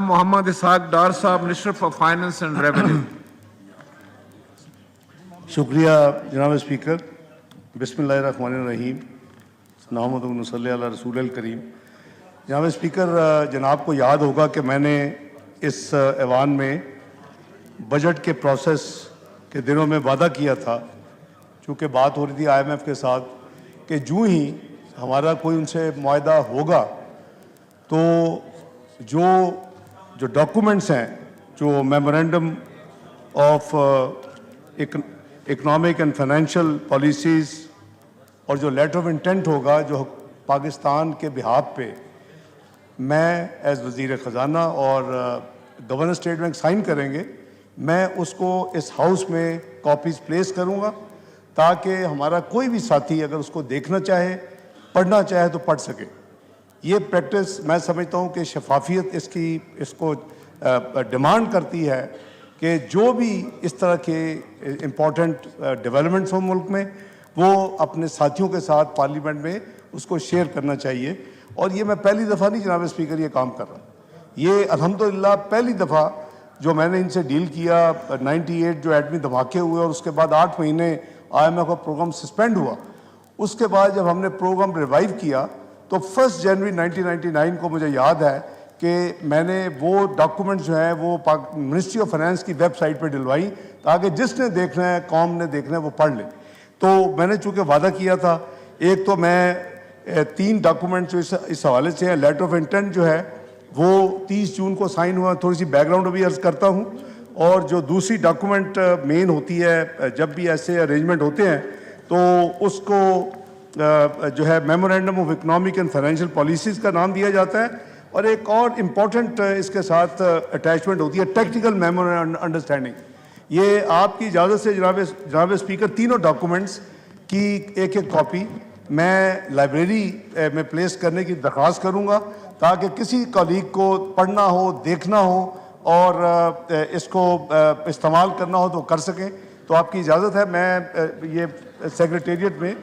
Mohammad Ishaq Dar Saab, Minister for Finance and Revenue. शुक्रिया जनाब speaker. बिस्मिल्लाहिर्रहमानिर्रहीम। नहमदुहु व नसल्ली अला रसूलिल करीम। जनाब स्पीकर, जनाब को याद होगा कि मैंने इस ऐवान में बजट के प्रोसेस के दिनों में वादा किया था, चूँकि बात हो रही थी IMF के साथ, कि जूँ ही हमारा कोई उनसे मुआहदा होगा तो जो डॉक्यूमेंट्स हैं, जो memorandum of economic and financial policies और जो लेटर ऑफ इंटेंट होगा जो पाकिस्तान के बिहाफ पे मैं एज़ वज़ीर ख़जाना और गवर्नर स्टेट बैंक साइन करेंगे, मैं उसको इस हाउस में कॉपीज़ प्लेस करूँगा ताकि हमारा कोई भी साथी अगर उसको देखना चाहे, पढ़ना चाहे तो पढ़ सके। ये प्रैक्टिस मैं समझता हूँ कि शफाफियत इसको डिमांड करती है कि जो भी इस तरह के इम्पॉर्टेंट डेवलपमेंट्स हो मुल्क में, वो अपने साथियों के साथ पार्लियामेंट में उसको शेयर करना चाहिए। और ये मैं पहली दफ़ा नहीं जनाब स्पीकर ये काम कर रहा, ये अल्हम्दुलिल्लाह पहली दफ़ा जो मैंने इनसे डील किया। 98 जो एटमी धमाके हुए और उसके बाद 8 महीने IMF का प्रोग्राम सस्पेंड हुआ, उसके बाद जब हमने प्रोग्राम रिवाइव किया तो 1 जनवरी 1999 को मुझे याद है कि मैंने वो डॉक्यूमेंट्स जो हैं वो मिनिस्ट्री ऑफ फाइनेंस की वेबसाइट पे डलवाई ताकि जिसने देखना है, कौम ने देखना है, वो पढ़ ले। तो मैंने चूँकि वादा किया था, एक तो मैं 3 डॉक्यूमेंट्स जो इस हवाले से हैं, लेटर ऑफ इंटेंट जो है वो 30 जून को साइन हुआ। थोड़ी सी बैकग्राउंड अभी अर्ज करता हूँ। और जो दूसरी डॉक्यूमेंट मेन होती है, जब भी ऐसे अरेंजमेंट होते हैं तो उसको जो है memorandum of economic and financial policies का नाम दिया जाता है। और एक और इम्पॉर्टेंट इसके साथ अटैचमेंट होती है टेक्निकल मेमोरेंडम अंडरस्टैंडिंग। ये आपकी इजाज़त से जनाब स्पीकर तीनों डॉक्यूमेंट्स की एक कॉपी मैं लाइब्रेरी में प्लेस करने की दरख्वास्त करूँगा ताकि किसी कॉलीग को पढ़ना हो, देखना हो और इसको इस्तेमाल करना हो तो कर सकें। तो आपकी इजाज़त है, मैं ये सेक्रेटेरिएट में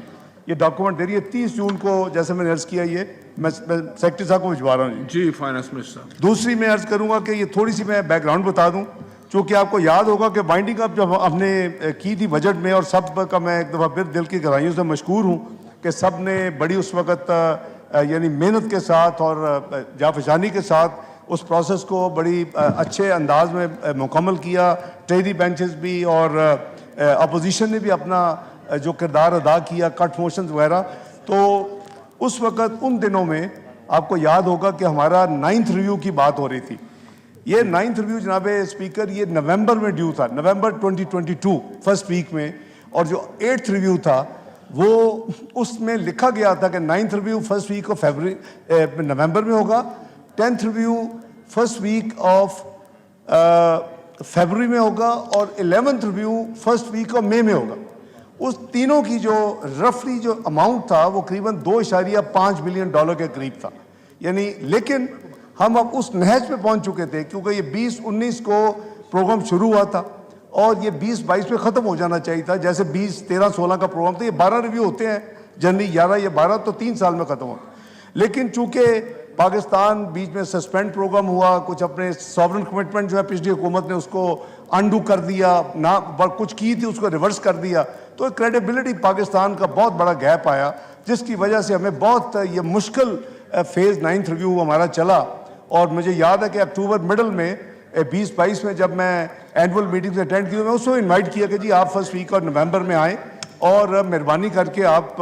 ये डॉक्यूमेंट दे रही है 30 जून को, जैसे मैंने अर्ज़ किया, ये मैं सेक्रेटरी साहब को भिजवा रहा हूँ जी। Finance minister. दूसरी मैं अर्ज़ करूँगा कि ये थोड़ी सी मैं बैकग्राउंड बता दूँ, चूँकि आपको याद होगा कि बाइंडिंग अप जब हमने की थी बजट में, और सब का मैं एक दफ़ा फिर दिल की गहराइयों से मशकूर हूँ कि सब ने बड़ी उस वक़्त यानी मेहनत के साथ और जाफशानी के साथ उस प्रोसेस को बड़ी अच्छे अंदाज में मुकम्मल किया। ट्रेडी बेंचेस भी और अपोजिशन ने भी अपना जो किरदार अदा किया, कट मोशंस वगैरह। तो उस वक़्त उन दिनों में आपको याद होगा कि हमारा 9th रिव्यू की बात हो रही थी। ये 9th रिव्यू जनाब स्पीकर ये नवंबर में ड्यू था, नवंबर 2022 फर्स्ट वीक में। और जो 8th रिव्यू था वो उसमें लिखा गया था कि 9th review first week of November में होगा, 10th review first week of February में होगा और 11th review first week of May में होगा। उस तीनों की जो रफली जो अमाउंट था वो करीबन $2.5 बिलियन के करीब था यानी। लेकिन हम अब उस नहज पे पहुंच चुके थे क्योंकि ये 2019 को प्रोग्राम शुरू हुआ था और ये 2022 में ख़त्म हो जाना चाहिए था। जैसे 20, 13, 16 का प्रोग्राम था, ये 12 रिव्यू होते हैं जनरली, 11 या 12, तो 3 साल में ख़त्म हो। लेकिन चूँकि पाकिस्तान बीच में सस्पेंड प्रोग्राम हुआ, कुछ अपने सॉवरेन कमिटमेंट जो है पिछली हुकूमत ने उसको अंडू कर दिया, ना कुछ की थी उसको रिवर्स कर दिया, तो क्रेडिबिलिटी पाकिस्तान का बहुत बड़ा गैप आया, जिसकी वजह से हमें बहुत ये मुश्किल फेज़ 9th रिव्यू हमारा चला। और मुझे याद है कि अक्टूबर मिडल में 2022 में जब मैं एनुअल मीटिंग अटेंड की, मैं उसको इन्वाइट किया कि जी आप फर्स्ट वीक और नवंबर में आएँ और मेहरबानी करके आप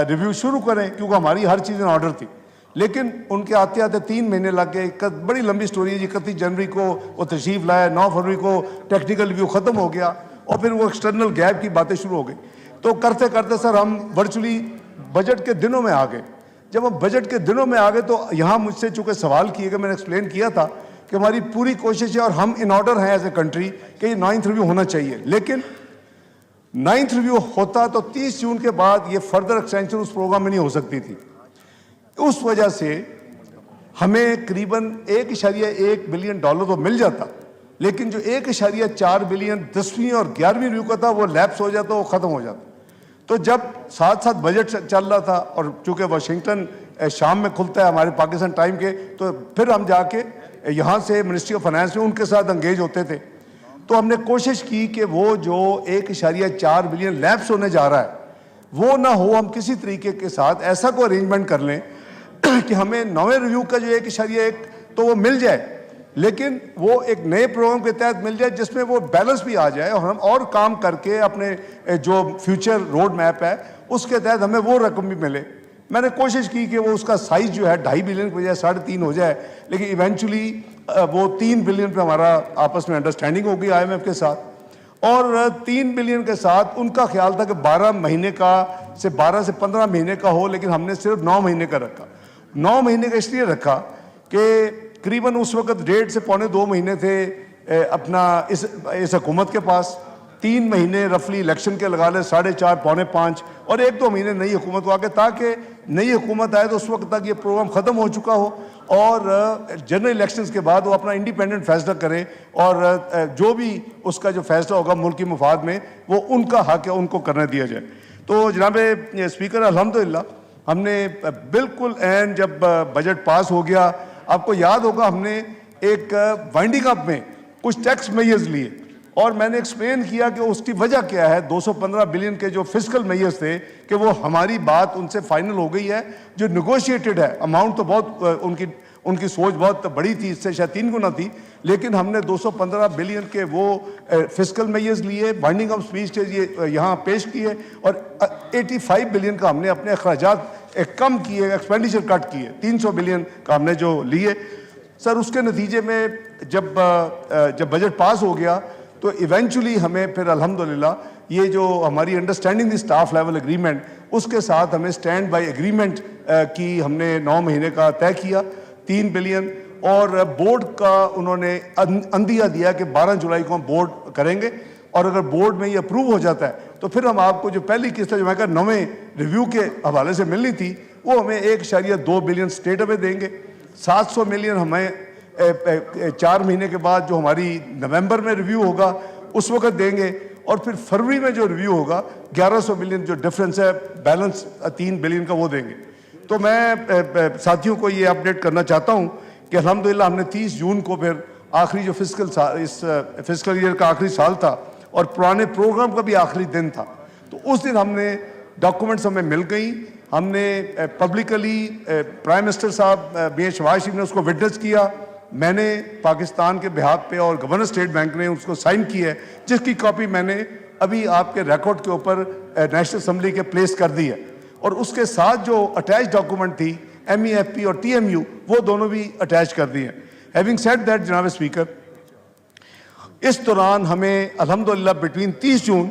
रिव्यू शुरू करें, क्योंकि हमारी हर चीज़ इन ऑर्डर थी। लेकिन उनके आते आते 3 महीने लग गए। बड़ी लंबी स्टोरी है जी। 31 जनवरी को वो तशरीफ़ लाया, 9 फरवरी को टेक्निकल रिव्यू ख़त्म हो गया और फिर वो एक्सटर्नल गैप की बातें शुरू हो गई। तो करते करते सर हम वर्चुअली बजट के दिनों में आ गए। जब हम बजट के दिनों में आ गए तो यहाँ मुझसे चूँकि सवाल किए गए, मैंने एक्सप्लेन किया था कि हमारी पूरी कोशिश है और हम इन ऑर्डर हैं एज ए कंट्री कि 9th रिव्यू होना चाहिए। लेकिन 9th रिव्यू होता तो 30 जून के बाद ये फर्दर एक्सटेंशन उस प्रोग्राम में नहीं हो सकती थी। उस वजह से हमें करीबन $1.1 बिलियन तो मिल जाता, लेकिन जो 1.4 बिलियन 10वीं और 11वीं रिव्यू का था वो लैप्स हो जाता, वो ख़त्म हो जाता। तो जब साथ साथ बजट चल रहा था और चूँकि वाशिंगटन शाम में खुलता है हमारे पाकिस्तान टाइम के, तो फिर हम जाके यहाँ से मिनिस्ट्री ऑफ फाइनेंस में उनके साथ एंगेज होते थे, तो हमने कोशिश की कि वो जो 1.4 बिलियन लैप्स होने जा रहा है वो ना हो, हम किसी तरीके के साथ ऐसा कोई अरेंजमेंट कर लें कि हमें नवे रिव्यू का जो 1.1 तो वो मिल जाए, लेकिन वो एक नए प्रोग्राम के तहत मिल जाए जिसमें वो बैलेंस भी आ जाए और हम और काम करके अपने जो फ्यूचर रोड मैप है उसके तहत हमें वो रकम भी मिले। मैंने कोशिश की कि वो उसका साइज जो है 2.5 बिलियन की बजाय 3.5 हो जाए, लेकिन इवेंचुअली वो 3 बिलियन पे हमारा आपस में अंडरस्टैंडिंग हो गई IMF के साथ, और 3 बिलियन के साथ उनका ख्याल था कि 12 महीने का से 12 से 15 महीने का हो, लेकिन हमने सिर्फ 9 महीने का रखा। 9 महीने का इसलिए रखा कि करीबन उस वक्त 1.5 से पौने 2 महीने थे अपना इस हुकूमत के पास, 3 महीने रफली इलेक्शन के लगा ले, 4.5 पौने 5, और 1-2 महीने नई हुकूमत को आके, ताकि नई हुकूमत आए तो उस वक्त तक ये प्रोग्राम ख़त्म हो चुका हो और जनरल इलेक्शंस के बाद वो अपना इंडिपेंडेंट फैसला करे और जो भी उसका जो फैसला होगा मुल्क की मुफाद में वो उनका हक है, उनको करने दिया जाए। तो जनाब स्पीकर, अल्हम्दुलिल्लाह हमने बिल्कुल एंड जब बजट पास हो गया, आपको याद होगा हमने एक वाइंडिंग अप में कुछ टैक्स मेजर्स लिए और मैंने एक्सप्लेन किया कि उसकी वजह क्या है। 215 बिलियन के जो फिस्कल मेजर्स थे कि वो हमारी बात उनसे फाइनल हो गई है, जो निगोशिएटेड है अमाउंट तो बहुत उनकी सोच बहुत बड़ी थी, इससे शायद 3 गुना थी, लेकिन हमने 215 बिलियन के वो फिस्कल मेजर्स लिए, बाइंडिंग ऑफ स्पीच के ये यहाँ पेश किए और 85 बिलियन का हमने अपने अखराजात कम किए, एक्सपेंडिचर कट किए, 300 बिलियन का हमने जो लिए। सर उसके नतीजे में जब बजट पास हो गया तो इवेंचुअली हमें फिर अल्हम्दुलिल्लाह ये जो हमारी अंडरस्टैंडिंग दी स्टाफ लेवल एग्रीमेंट, उसके साथ हमें स्टैंड बाय एग्रीमेंट की हमने 9 महीने का तय किया, 3 बिलियन, और बोर्ड का उन्होंने अंदिया दिया कि 12 जुलाई को हम बोर्ड करेंगे और अगर बोर्ड में ये अप्रूव हो जाता है तो फिर हम आपको जो पहली किस्त जो मैं नवे रिव्यू के हवाले से मिलनी थी वो हमें 1.2 बिलियन स्टेट हमें देंगे, 700 मिलियन हमें 4 महीने के बाद जो हमारी नवंबर में रिव्यू होगा उस वक्त देंगे, और फिर फरवरी में जो रिव्यू होगा 1100 मिलियन जो डिफरेंस है बैलेंस 3 बिलियन का वो देंगे। तो मैं साथियों को ये अपडेट करना चाहता हूँ कि अल्हम्दुलिल्लाह हमने 30 जून को फिर आखिरी जो इस फिस्कल ईयर का आखिरी साल था और पुराने प्रोग्राम का भी आखिरी दिन था, तो उस दिन हमने डॉक्यूमेंट्स हमें मिल गई, हमने पब्लिकली प्राइम मिनिस्टर साहब BH शहबाज शरीफ ने उसको विटनेस किया, मैंने पाकिस्तान के बिहाफ पे और गवर्नर स्टेट बैंक ने उसको साइन की है, जिसकी कॉपी मैंने अभी आपके रिकॉर्ड के ऊपर नेशनल असेंबली के प्लेस कर दी है, और उसके साथ जो अटैच डॉक्यूमेंट थी MEFP और TMU वो दोनों भी अटैच कर दी हैं। हैविंग सेड दैट जनाब स्पीकर, इस दौरान हमें अल्हम्दुलिल्लाह बिटवीन 30 जून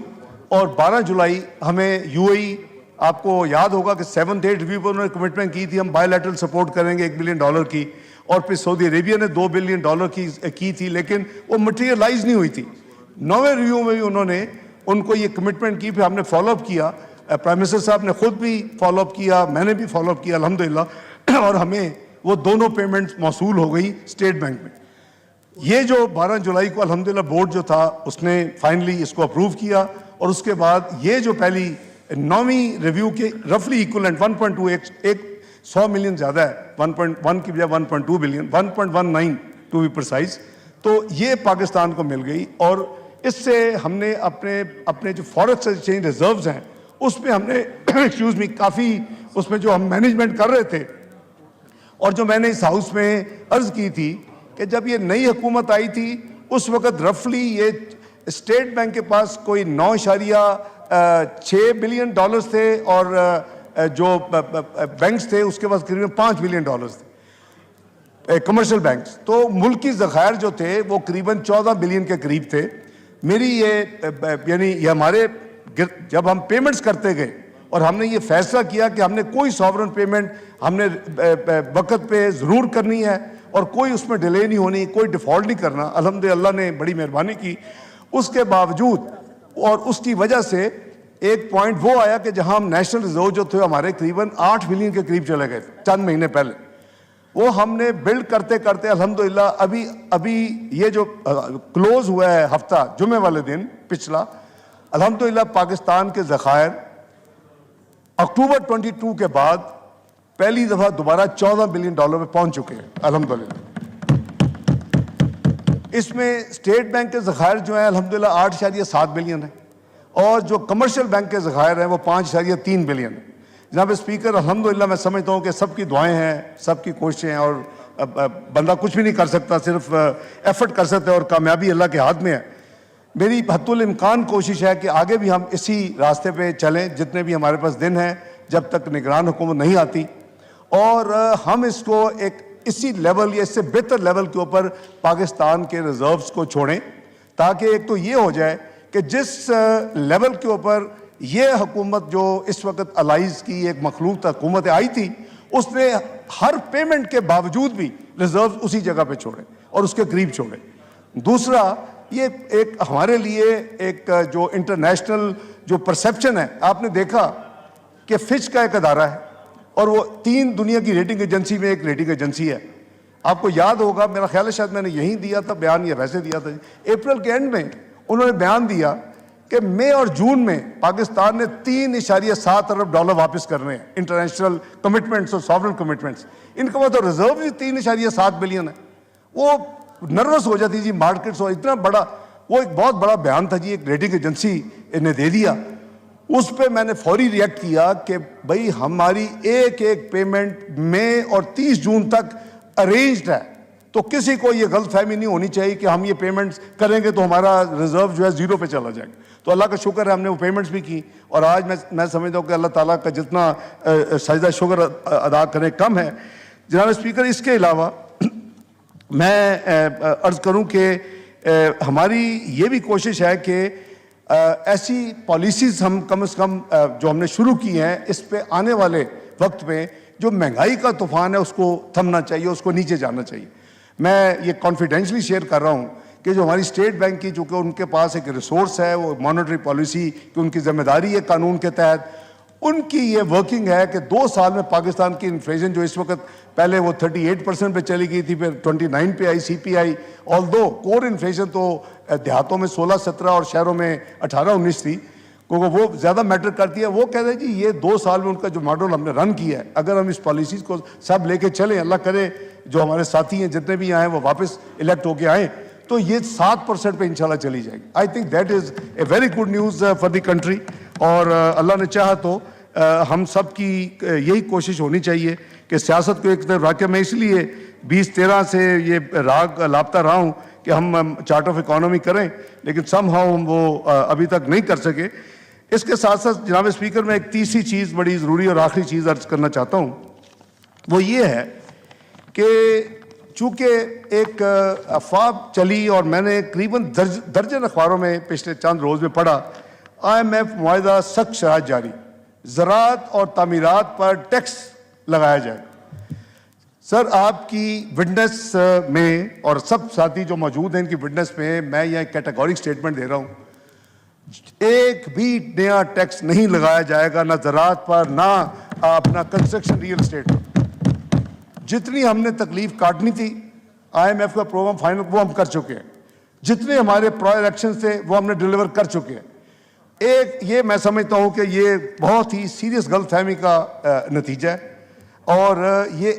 और 12 जुलाई हमें UAE, आपको याद होगा कि 7th-8th रिव्यू पर उन्होंने कमिटमेंट की थी हम बायलैटरल सपोर्ट करेंगे $1 बिलियन की, और फिर सऊदी अरेबिया ने $2 बिलियन की थी, लेकिन वो मटेरियलाइज नहीं हुई थी। 9वें रिव्यू में भी उन्होंने उनको ये कमिटमेंट की, फिर हमने फॉलोअप किया, प्राइम मिनिस्टर साहब ने खुद भी फॉलोअप किया, मैंने भी फॉलोअप किया अल्हम्दुलिल्लाह, और हमें वो दोनों पेमेंट्स मौसूल हो गई स्टेट बैंक में। ये जो 12 जुलाई को अल्हम्दुलिल्लाह बोर्ड जो था उसने फाइनली इसको अप्रूव किया, और उसके बाद ये जो पहली 9वीं रिव्यू के रफली इक्वलेंट 1.2 एक 100 मिलियन ज़्यादा है, 1.1 की बजाय 1.2 बिलियन, 1.19 टू बी प्रिसाइज, तो ये पाकिस्तान को मिल गई। और इससे हमने अपने जो फॉरेक्स एक्सचेंज रिजर्व्स हैं उसमें हमने एक्सक्यूज मी काफ़ी उसमें जो हम मैनेजमेंट कर रहे थे, और जो मैंने इस हाउस में अर्ज की थी कि जब ये नई हुकूमत आई थी उस वक्त रफली ये स्टेट बैंक के पास कोई 9.6 बिलियन डॉलर्स थे और जो बैंक्स थे उसके पास करीबन $5 बिलियन थे, कमर्शियल बैंक्स। तो मुल्की ज़खायर जो थे वो करीबन 14 बिलियन के करीब थे। मेरी ये यानी ये हमारे जब हम पेमेंट्स करते गए और हमने ये फैसला किया कि हमने कोई सॉवरन पेमेंट हमने वक्त पे ज़रूर करनी है और कोई उसमें डिले नहीं होनी, कोई डिफ़ॉल्ट नहीं करना, अल्हम्दुलिल्लाह ने बड़ी मेहरबानी की। उसके बावजूद और उसकी वजह से एक पॉइंट वो आया कि जहां हम नेशनल रिजर्व जो थे हमारे करीबन 8 बिलियन के करीब चले गए चंद महीने पहले, वो हमने बिल्ड करते करते अल्हम्दुलिल्लाह अभी ये जो क्लोज हुआ है हफ्ता जुमे वाले दिन पिछला, अल्हम्दुलिल्लाह पाकिस्तान के ज़खायर अक्टूबर 22 के बाद पहली दफ़ा दोबारा $14 बिलियन पे पहुंच चुके हैं अल्हम्दुलिल्लाह। इसमें स्टेट बैंक के ज़खायर जो हैं अल्हम्दुलिल्लाह 8.7 बिलियन है और जो कमर्शियल बैंक के ज़खायर हैं वो 5.3 बिलियन है। जनाब स्पीकर, अल्हम्दुलिल्लाह मैं समझता हूँ कि सबकी दुआएं हैं, सबकी कोशिशें हैं और बंदा कुछ भी नहीं कर सकता, सिर्फ एफर्ट कर सकता है और कामयाबी अल्लाह के हाथ में है। मेरी हद्दुल इम्कान कोशिश है कि आगे भी हम इसी रास्ते पे चलें जितने भी हमारे पास दिन हैं जब तक निगरान हुकूमत नहीं आती, और हम इसको एक इसी लेवल या इससे बेहतर लेवल के ऊपर पाकिस्तान के रिजर्व्स को छोड़ें, ताकि एक तो ये हो जाए कि जिस लेवल के ऊपर ये हुकूमत जो इस वक्त अलाइज की एक मखलूक हुकूमत आई थी, उसने हर पेमेंट के बावजूद भी रिजर्व उसी जगह पे छोड़े और उसके करीब छोड़े। दूसरा, ये एक हमारे लिए एक जो इंटरनेशनल जो परसेप्शन है, आपने देखा कि फिच का एक अदारा है और वो 3 दुनिया की रेटिंग एजेंसी में एक रेटिंग एजेंसी है। आपको याद होगा, मेरा ख्याल है शायद मैंने यहीं दिया था बयान या वैसे दिया था, अप्रैल के एंड में उन्होंने बयान दिया कि मई और जून में पाकिस्तान ने $3.7 अरब वापस करने हैं, इंटरनेशनल कमिटमेंट्स और सॉवरेन कमिटमेंट्स। इनका मतलब रिजर्व ही 3.7 बिलियन है। वो नर्वस हो जाती जी मार्केट्स, और इतना बड़ा वो एक बहुत बड़ा बयान था जी, एक रेटिंग एजेंसी ने दे दिया। उस पर मैंने फौरी रिएक्ट किया कि भाई हमारी एक एक पेमेंट मई और 30 जून तक अरेंज्ड है, तो किसी को ये गलत फहमी नहीं होनी चाहिए कि हम ये पेमेंट्स करेंगे तो हमारा रिजर्व जो है जीरो पे चला जाएगा। तो अल्लाह का शुक्र है हमने वो पेमेंट्स भी की, और आज मैं समझता हूँ कि अल्लाह ताला का जितना सजदा शुक्र अदा करें कम है। जनाब स्पीकर, इसके अलावा मैं अर्ज़ करूँ कि हमारी ये भी कोशिश है कि ऐसी पॉलिसीज़ हम कम से कम जो हमने शुरू की हैं, इस पे आने वाले वक्त में जो महंगाई का तूफ़ान है उसको थमना चाहिए, उसको नीचे जाना चाहिए। मैं ये कॉन्फिडेंशली शेयर कर रहा हूँ कि जो हमारी स्टेट बैंक की, चूँकि उनके पास एक रिसोर्स है, वो मॉनेटरी पॉलिसी की उनकी जिम्मेदारी है कानून के तहत, उनकी ये वर्किंग है कि 2 साल में पाकिस्तान की इन्फ्लेशन जो इस वक्त पहले वो 38% पे चली गई थी, फिर 29 पे आई CPI, ऑल्दो कोर इन्फ्लेशन तो देहातों में 16-17 और शहरों में 18-19 थी, क्योंकि वो ज़्यादा मैटर करती है। वो कहते हैं जी ये 2 साल में उनका जो मॉडल हमने रन किया है, अगर हम इस पॉलिसीज़ को सब लेके चलें, अल्लाह करे जो हमारे साथी हैं जितने भी आए वो वापस इलेक्ट होके आए, तो ये 7% पे इंशाल्लाह चली जाएगी। I think that is a very good news for the country, और अल्लाह ने चाहा तो हम सब की यही कोशिश होनी चाहिए कि सियासत को एक तरफ रखे। मैं इसलिए 2013 से ये राग लापता रहा हूँ कि हम चार्ट ऑफ इकोनॉमी करें, लेकिन समहाउ हम वो अभी तक नहीं कर सके। इसके साथ साथ जनाब स्पीकर, मैं एक तीसरी चीज़ बड़ी ज़रूरी और आखिरी चीज़ अर्ज करना चाहता हूँ, वो ये है कि चूँकि एक अफवाह चली और मैंने करीबन दर्जन अखबारों में पिछले चंद रोज़ में पढ़ा, IMF मुआहदा सख्त शराइत जारी, ज़राअत और तामीरात पर टैक्स लगाया जाए। सर, आपकी विटनेस में और सब साथी जो मौजूद हैं इनकी विटनेस में मैं यह कैटेगोरिक स्टेटमेंट दे रहा हूँ, एक भी नया टैक्स नहीं लगाया जाएगा, ना ज़राअत पर, ना अपना कंस्ट्रक्शन रियल एस्टेट पर। जितनी हमने तकलीफ काटनी थी IMF का प्रोग्राम फाइनल वो हम कर चुके हैं, जितने हमारे प्रायर एक्शन थे वो हमने डिलीवर कर चुके हैं। एक ये मैं समझता हूँ कि ये बहुत ही सीरियस गलतफहमी का नतीजा है, और ये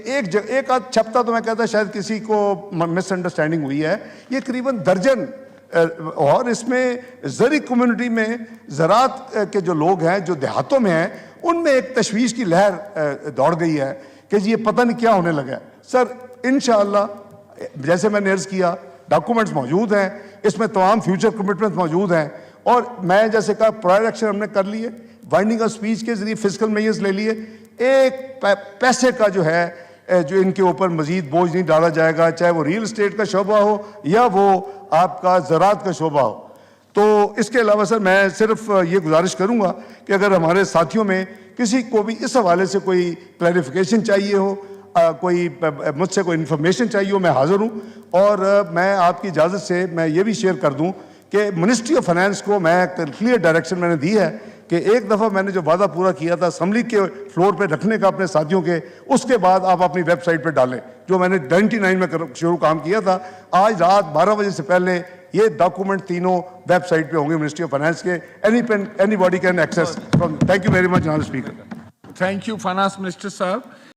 एक आध छपता तो मैं कहता शायद किसी को मिसअंडरस्टैंडिंग हुई है। ये करीबन दर्जन, और इसमें ज़री कम्युनिटी में ज़राअत के जो लोग हैं जो देहातों में हैं, उनमें एक तशवीश की लहर दौड़ गई है कि जी ये पता नहीं क्या होने लगा है। सर, इंशाअल्लाह जैसे मैंने अर्ज़ किया, डॉक्यूमेंट्स मौजूद हैं, इसमें तमाम फ्यूचर कमिटमेंट मौजूद हैं, और मैं जैसे कहा प्रायर एक्शन हमने कर लिए, बाइंडिंग ऑफ स्पीच के जरिए फिजिकल मेजर्स ले लिए। एक पैसे का जो है जो इनके ऊपर मजीद बोझ नहीं डाला जाएगा, चाहे वो रियल एस्टेट का शोबा हो या वो आपका ज़राअत का शोबा हो। तो इसके अलावा सर मैं सिर्फ ये गुजारिश करूँगा कि अगर हमारे साथियों में किसी को भी इस हवाले से कोई क्लैरिफिकेशन चाहिए हो, कोई मुझसे कोई इन्फॉर्मेशन चाहिए हो, मैं हाज़िर हूँ। और मैं आपकी इजाज़त से मैं ये भी शेयर कर दूँ कि मिनिस्ट्री ऑफ फाइनेंस को मैं क्लियर डायरेक्शन मैंने दी है कि एक दफ़ा मैंने जो वादा पूरा किया था असम्बली के फ्लोर पे रखने का अपने साथियों के, उसके बाद आप अपनी वेबसाइट पे डालें, जो मैंने 99 में शुरू काम किया था। आज रात 12 बजे से पहले ये डॉक्यूमेंट तीनों वेबसाइट पे होंगे मिनिस्ट्री ऑफ फाइनेंस के, anybody can access from. Thank you very much जनाब speaker. Thank you, Finance Minister Sahab.